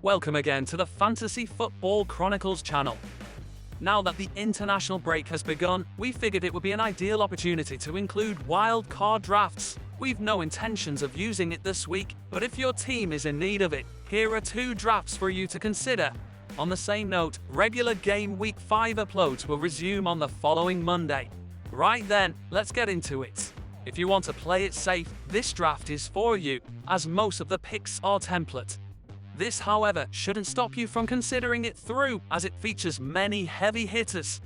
Welcome again to the Fantasy Football Chronicles channel. Now that the international break has begun, we figured it would be an ideal opportunity to include wildcard drafts. We've no intentions of using it this week, but if your team is in need of it, here are 2 drafts for you to consider. On the same note, regular Gameweek 5 uploads will resume on the following Monday. Right then, let's get into it. If you want to play it safe, this draft is for you, as most of the picks are template. This, however, shouldn't stop you from considering it through, as it features many heavy hitters.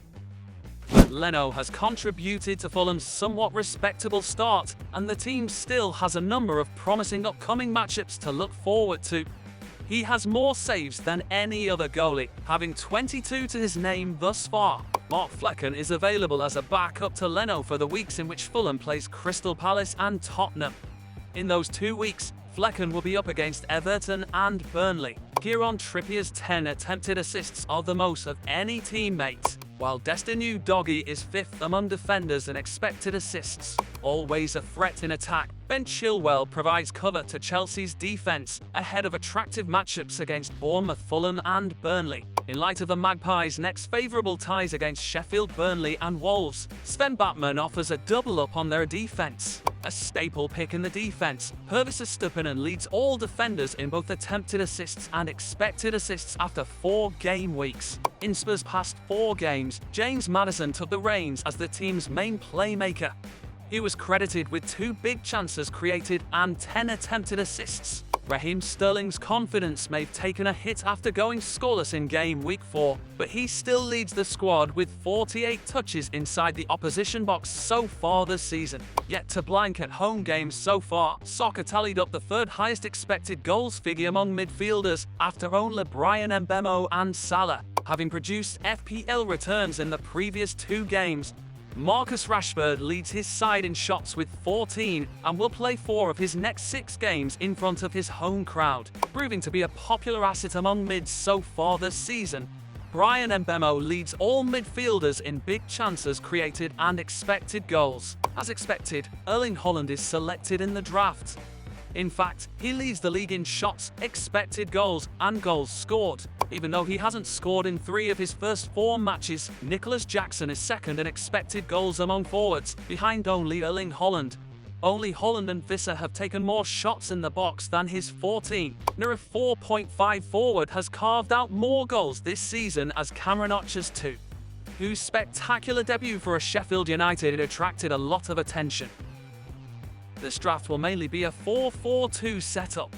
Leno has contributed to Fulham's somewhat respectable start, and the team still has a number of promising upcoming matchups to look forward to. He has more saves than any other goalie, having 22 to his name thus far. Mark Flecken is available as a backup to Leno for the weeks in which Fulham plays Crystal Palace and Tottenham. In those 2 weeks, Flecken will be up against Everton and Burnley. Kieran Trippier's 10 attempted assists are the most of any teammate, while Destiny Doggy is 5th among defenders in expected assists. Always a threat in attack, Ben Chilwell provides cover to Chelsea's defence, ahead of attractive matchups against Bournemouth, Fulham and Burnley. In light of the Magpies' next favourable ties against Sheffield, Burnley and Wolves, Sven Batman offers a double-up on their defence. A staple pick in the defence, Purvis Estupiñán leads all defenders in both attempted assists and expected assists after 4 game weeks. In Spurs' past 4 games, James Maddison took the reins as the team's main playmaker. He was credited with 2 big chances created and 10 attempted assists. Raheem Sterling's confidence may have taken a hit after going scoreless in Gameweek 4, but he still leads the squad with 48 touches inside the opposition box so far this season. Yet to blank at home games so far, Soccer tallied up the 3rd highest expected goals figure among midfielders after only Bryan Mbeumo and Salah, having produced FPL returns in the previous 2 games. Marcus Rashford leads his side in shots with 14 and will play 4 of his next 6 games in front of his home crowd, proving to be a popular asset among mids so far this season. Bryan Mbeumo leads all midfielders in big chances created and expected goals. As expected, Erling Haaland is selected in the draft. In fact, he leads the league in shots, expected goals and goals scored. Even though he hasn't scored in 3 of his first 4 matches, Nicholas Jackson is 2nd in expected goals among forwards, behind only Erling Haaland. Only Haaland and Visser have taken more shots in the box than his 14. Near a 4.5 forward has carved out more goals this season as Cameron Archer's 2, whose spectacular debut for a Sheffield United attracted a lot of attention. This draft will mainly be a 4-4-2 setup,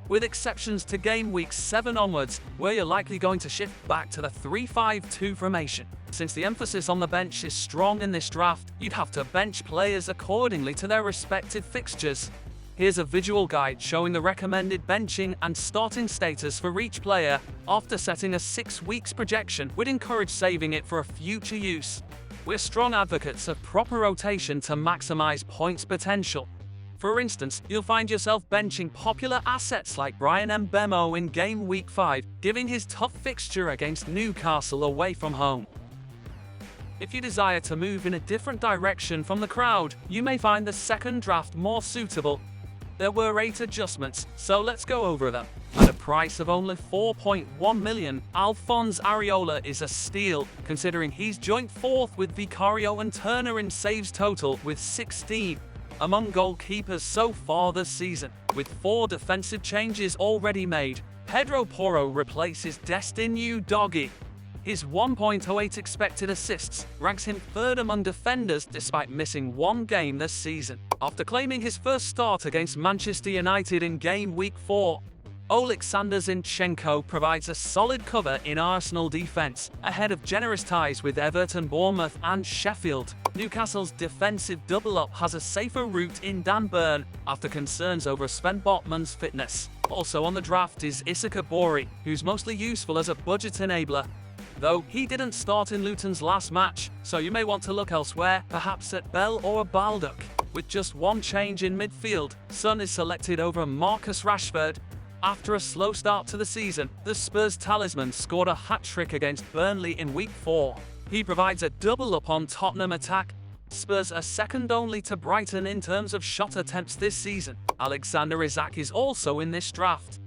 with exceptions to game week 7 onwards, where you're likely going to shift back to the 3-5-2 formation. Since the emphasis on the bench is strong in this draft, you'd have to bench players accordingly to their respective fixtures. Here's a visual guide showing the recommended benching and starting status for each player. After setting a 6 weeks projection, we'd encourage saving it for a future use. We're strong advocates of proper rotation to maximize points potential. For instance, you'll find yourself benching popular assets like Bryan Mbeumo in Game Week 5, giving his tough fixture against Newcastle away from home. If you desire to move in a different direction from the crowd, you may find the 2nd draft more suitable. There were 8 adjustments, so let's go over them. At a price of only 4.1 million, Alphonse Areola is a steal, considering he's joint 4th with Vicario and Turner in saves total with 16. Among goalkeepers so far this season, with 4 defensive changes already made, Pedro Porro replaces Destiny Doggy. His 1.08 expected assists ranks him 3rd among defenders despite missing 1 game this season. After claiming his first start against Manchester United in Game Week 4, Oleksandr Zinchenko provides a solid cover in Arsenal defence, ahead of generous ties with Everton, Bournemouth and Sheffield. Newcastle's defensive double-up has a safer route in Dan Burn after concerns over Sven Botman's fitness. Also on the draft is Issa Kabori, who's mostly useful as a budget enabler, though he didn't start in Luton's last match, so you may want to look elsewhere, perhaps at Bell or Baldock. With just 1 change in midfield, Son is selected over Marcus Rashford. After a slow start to the season, the Spurs talisman scored a hat-trick against Burnley in Week 4. He provides a double-up on Tottenham attack. Spurs are 2nd only to Brighton in terms of shot attempts this season. Alexander Isak is also in this draft.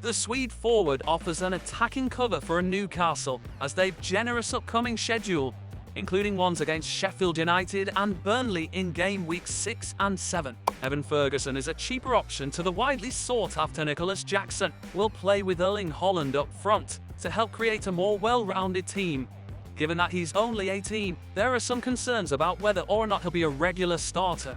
The Swede forward offers an attacking cover for a Newcastle, as they've generous upcoming schedule, including ones against Sheffield United and Burnley in game weeks 6 and 7. Evan Ferguson is a cheaper option to the widely sought-after Nicholas Jackson. Will play with Erling Haaland up front to help create a more well-rounded team. Given that he's only 18, there are some concerns about whether or not he'll be a regular starter.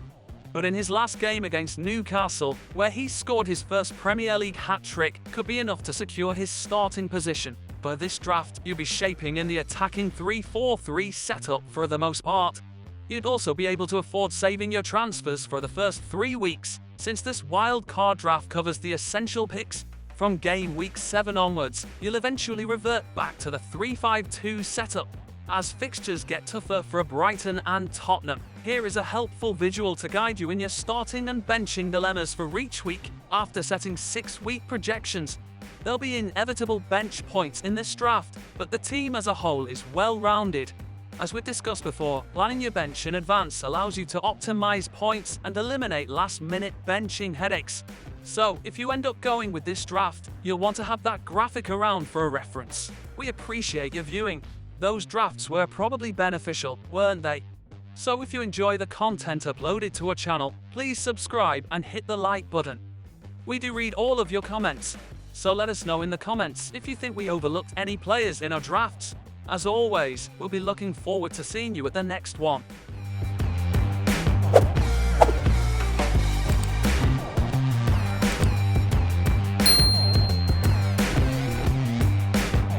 But in his last game against Newcastle, where he scored his first Premier League hat-trick, could be enough to secure his starting position. For this draft, you'll be shaping in the attacking 3-4-3 setup for the most part. You'd also be able to afford saving your transfers for the first 3 weeks, since this wildcard draft covers the essential picks. From game week 7 onwards, you'll eventually revert back to the 3-5-2 setup, as fixtures get tougher for Brighton and Tottenham. Here is a helpful visual to guide you in your starting and benching dilemmas for each week. After setting 6-week projections, there'll be inevitable bench points in this draft, but the team as a whole is well-rounded. As we've discussed before, planning your bench in advance allows you to optimize points and eliminate last-minute benching headaches. So, if you end up going with this draft, you'll want to have that graphic around for a reference. We appreciate your viewing. Those drafts were probably beneficial, weren't they? So if you enjoy the content uploaded to our channel, please subscribe and hit the like button. We do read all of your comments, so let us know in the comments if you think we overlooked any players in our drafts. As always, we'll be looking forward to seeing you at the next one.